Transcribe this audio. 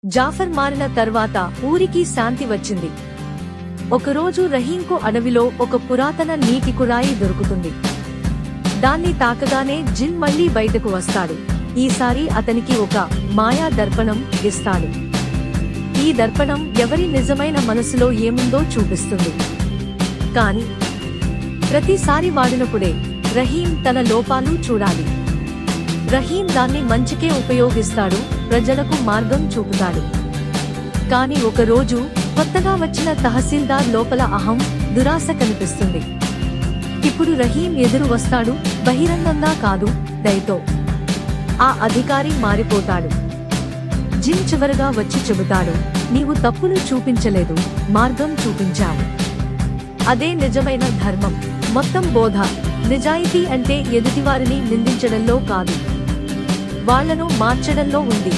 జాఫర్ మారిన తర్వాత ఊరికి శాంతి వచ్చింది. ఒకరోజు రహీంకు అడవిలో ఒక పురాతన నీటి కుళాయి దొరుకుతుంది. దాన్ని తాకగానే జిన్ మళ్లీ బయటకు వస్తాడు. ఈసారి అతనికి ఒక మాయా దర్పణం ఇస్తాడు. ఈ దర్పణం ఎవరి నిజమైన మనసులో ఏముందో చూపిస్తుంది. కాని ప్రతిసారి వాడినప్పుడే రహీం తన లోపాలు చూడాలి. రహీం దాన్ని మంచికే ఉపయోగిస్తాడు, ప్రజలకు మార్గం చూపుతాడు. కాని ఒకరోజు కొత్తగా వచ్చిన తహసీల్దార్ లోపల అహం, దురాశ కనిపిస్తుంది. ఇప్పుడు రహీం ఎదురు వస్తాడు, బహిరంగంగా కాదు, దయతో. ఆ అధికారి మారిపోతాడు. జిన్ చివరగా వచ్చి చెబుతాడు, నీవు తప్పులు చూపించలేదు, మార్గం చూపించావు. అదే నిజమైన ధర్మం. మొత్తం బోధ, నిజాయితీ అంటే ఎదుటివారిని నిందించడంలో కాదు, వాళ్లను మార్చడంలో ఉంది.